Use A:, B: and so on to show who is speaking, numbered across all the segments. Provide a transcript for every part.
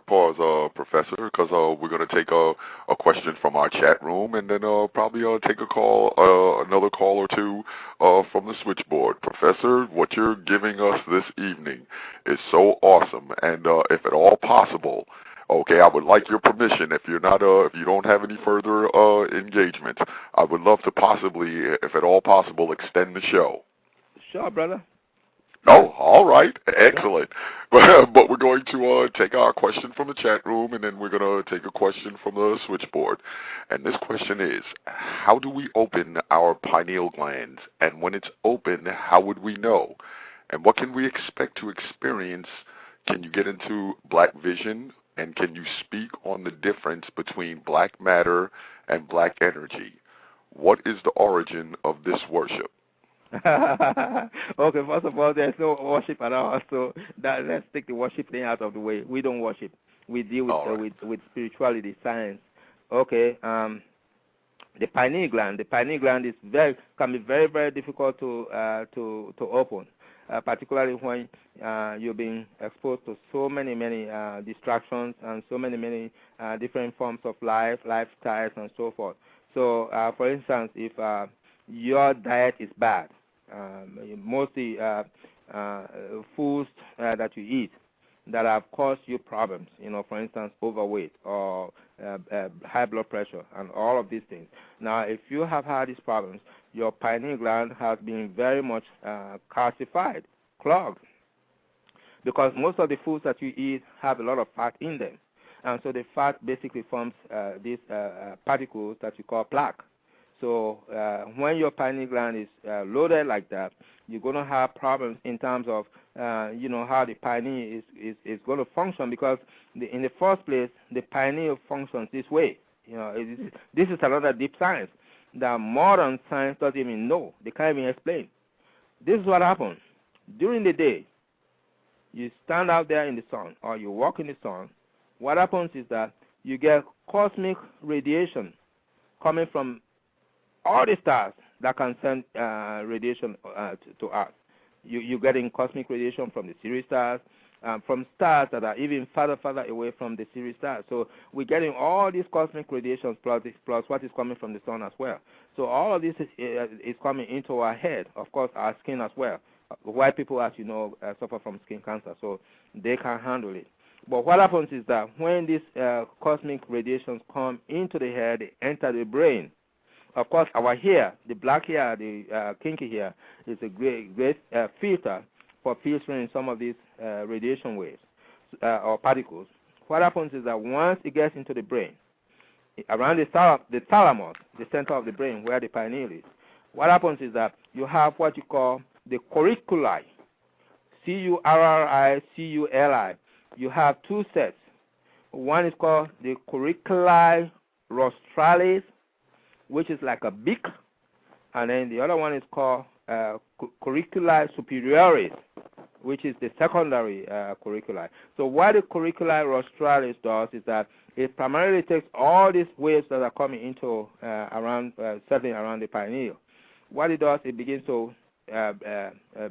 A: pause, Professor, because we're going to take a question from our chat room, and then probably take another call or two from the switchboard. Professor, what you're giving us this evening is so awesome, and if at all possible, okay, I would like your permission. If you're not, if you don't have any further engagement, I would love to possibly, if at all possible, extend the show.
B: Sure, brother.
A: Oh, all right. Excellent. But we're going to take our question from the chat room, and then we're going to take a question from the switchboard. And this question is, how do we open our pineal glands? And when it's open, how would we know? And what can we expect to experience? Can you get into black vision? And can you speak on the difference between black matter and black energy? What is the origin of this worship?
B: Okay, first of all, there's no worship at all. So let's take the worship thing out of the way. We don't worship. We deal with spirituality, science. Okay. The pineal gland. The pineal gland is can be very, very difficult to open, particularly when you're being exposed to so many distractions and so many different forms of lifestyles, and so forth. So, for instance, if your diet is bad, mostly foods that you eat that have caused you problems, for instance, overweight or high blood pressure and all of these things. Now, if you have had these problems, your pineal gland has been very much calcified, clogged, because most of the foods that you eat have a lot of fat in them. And so the fat basically forms these particles that you call plaque. So when your pineal gland is loaded like that, you're going to have problems in terms of, how the pineal is going to function, because in the first place, the pineal functions this way. This is another deep science that modern science doesn't even know. They can't even explain. This is what happens. During the day, you stand out there in the sun or you walk in the sun. What happens is that you get cosmic radiation coming from all the stars that can send radiation to Earth. You're getting cosmic radiation from the Sirius stars, from stars that are even further away from the Sirius stars. So we're getting all these cosmic radiations plus what is coming from the sun as well. So all of this is coming into our head, of course, our skin as well. White people, as you know, suffer from skin cancer, so they can't handle it. But what happens is that when these cosmic radiations come into the head, they enter the brain. Of course, our hair, the black hair, the kinky hair, is a great filter for filtering some of these radiation waves or particles. What happens is that once it gets into the brain, around the thalamus, the center of the brain where the pineal is, what happens is that you have what you call the curriculi, C-U-R-R-I-C-U-L-I. You have two sets. One is called the curriculi rostralis, which is like a beak, and then the other one is called curriculi superioris, which is the secondary curriculi. So what the curriculi rostralis does is that it primarily takes all these waves that are coming into settling around the pineal. What it does, it begins to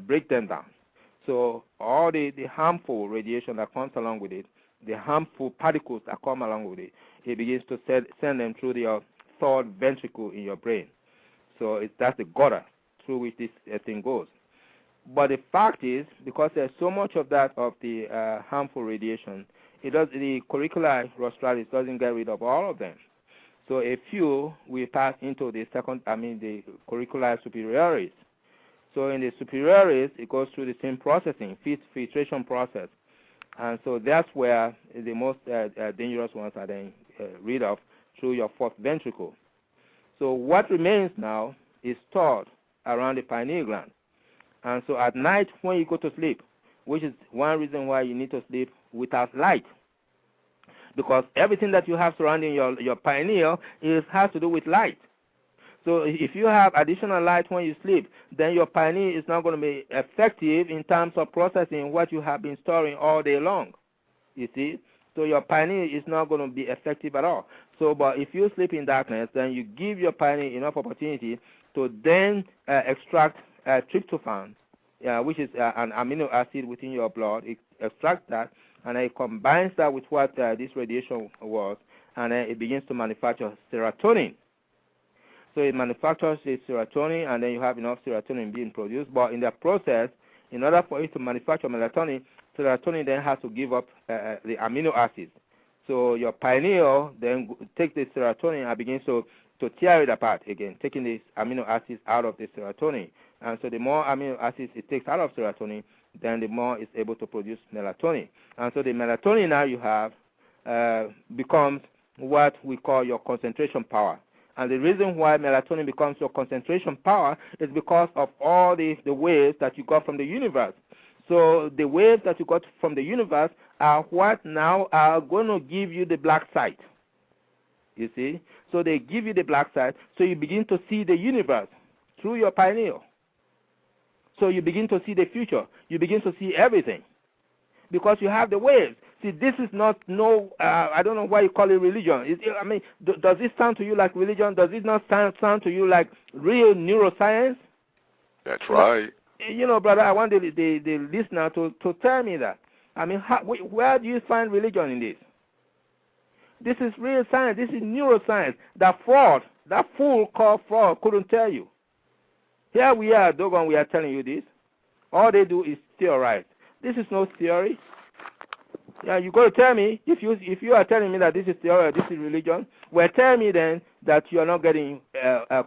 B: break them down. So all the harmful radiation that comes along with it, the harmful particles that come along with it, it begins to send them through the third ventricle in your brain. So that's the gutter through which this thing goes. But the fact is, because there's so much of the harmful radiation, the curriculi rostralis doesn't get rid of all of them. So a few will pass into the the curriculi superioris. So in the superioris, it goes through the same processing, filtration process. And so that's where the most dangerous ones are then rid of through your fourth ventricle. So what remains now is stored around the pineal gland. And so at night when you go to sleep, which is one reason why you need to sleep without light, because everything that you have surrounding your pineal has to do with light. So if you have additional light when you sleep, then your pineal is not going to be effective in terms of processing what you have been storing all day long. You see? So your pineal is not going to be effective at all. So, but if you sleep in darkness, then you give your pineal enough opportunity to then extract tryptophan, which is an amino acid within your blood. It extracts that, and it combines that with what this radiation was, and then it begins to manufacture serotonin. So it manufactures the serotonin, and then you have enough serotonin being produced. But in the process, in order for it to manufacture melatonin, serotonin then has to give up the amino acids. So your pineal then takes the serotonin and begins to tear it apart again, taking these amino acids out of the serotonin. And so the more amino acids it takes out of serotonin, then the more it's able to produce melatonin. And so the melatonin now you have becomes what we call your concentration power. And the reason why melatonin becomes your concentration power is because of all the waves that you got from the universe. So the waves that you got from the universe are what now are going to give you the black site. You see? So they give you the black side, so you begin to see the universe through your pineal. So you begin to see the future. You begin to see everything because you have the waves. See, this is not I don't know why you call it religion. Does it sound to you like religion? Does it not sound to you like real neuroscience?
A: That's right.
B: Brother, I want the listener to tell me that. Where do you find religion in this? This is real science. This is neuroscience. That fool called fraud couldn't tell you. Here we are, Dogon, we are telling you this. All they do is theorize. This is no theory. Yeah, you got to tell me, if you are telling me that this is theory or this is religion, well, tell me then that you are not getting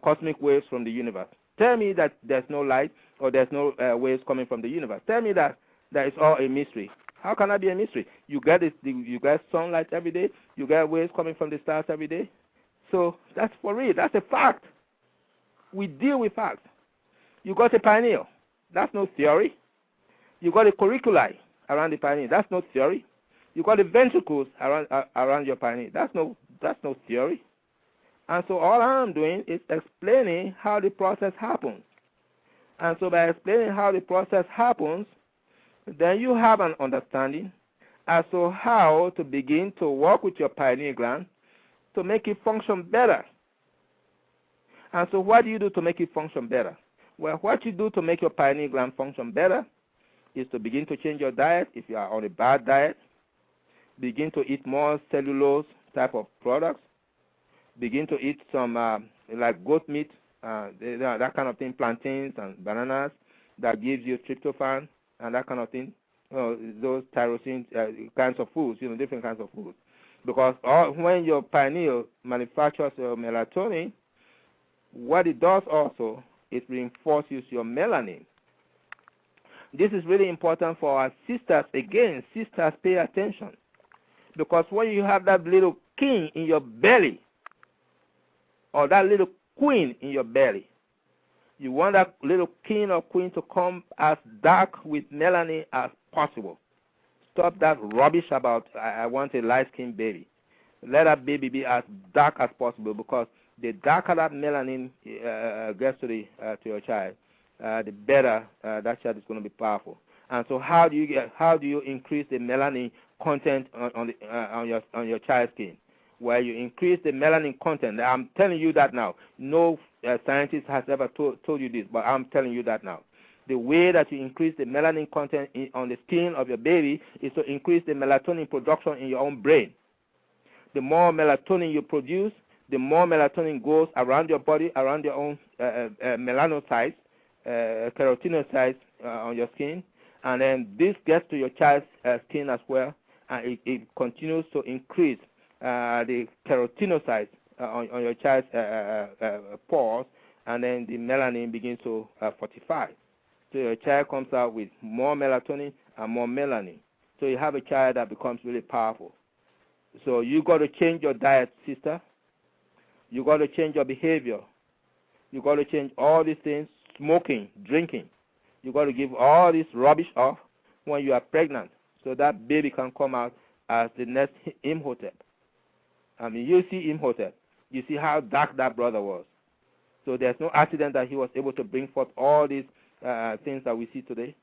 B: cosmic waves from the universe. Tell me that there's no light or there's no waves coming from the universe. Tell me that it's all a mystery. How can that be a mystery? You get sunlight every day. You get waves coming from the stars every day. So that's for real. That's a fact. We deal with facts. You got a pineal. That's no theory. You got a curricula around the pineal. That's no theory. You got the ventricles around your pineal. That's no theory. And so all I'm doing is explaining how the process happens. And so by explaining how the process happens, then you have an understanding as to how to begin to work with your pineal gland to make it function better. And so what do you do to make it function better? Well, what you do to make your pineal gland function better is to begin to change your diet. If you are on a bad diet, begin to eat more cellulose type of products. Begin to eat some like goat meat, that kind of thing, plantains and bananas that gives you tryptophan and that kind of thing. Those tyrosine kinds of foods, different kinds of foods. Because when your pineal manufactures your melatonin, what it does also, it reinforces your melanin. This is really important for our sisters. Again, sisters, pay attention. Because when you have that little king in your belly, or that little queen in your belly, you want that little king or queen to come as dark with melanin as possible. Stop that rubbish about, I want a light-skinned baby. Let that baby be as dark as possible, because the darker that melanin gets to your child, the better that child is going to be powerful. And so, how do you increase the melanin content on your child's skin? Well, you increase the melanin content. I'm telling you that now. No scientist has ever told you this, but I'm telling you that now. The way that you increase the melanin content on the skin of your baby is to increase the melatonin production in your own brain. The more melatonin you produce, the more melatonin goes around your body, around your own melanocytes, keratinocytes on your skin, and then this gets to your child's skin as well, and it continues to increase the keratinocytes on your child's pores, and then the melanin begins to fortify. So your child comes out with more melatonin and more melanin. So you have a child that becomes really powerful. So you got to change your diet, sister. You got to change your behavior. You got to change all these things, smoking, drinking. You got to give all this rubbish off when you are pregnant, so that baby can come out as the next Imhotep. I mean, you see Imhotep. You see how dark that brother was. So there's no accident that he was able to bring forth all these things that we see today.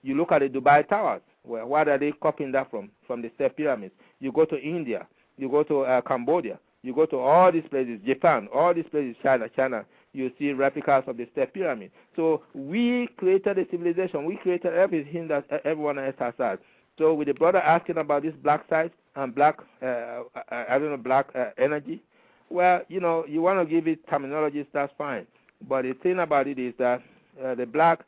B: You look at the Dubai Towers. Well, where are they copying that from? From the step pyramids. You go to India. You go to Cambodia. You go to all these places, Japan, all these places, China. You see replicas of the step pyramid. So we created a civilization. We created everything that everyone else has had. So with the brother asking about this black side and black, black energy, well, you know, you want to give it terminologies, that's fine. But the thing about it is that the black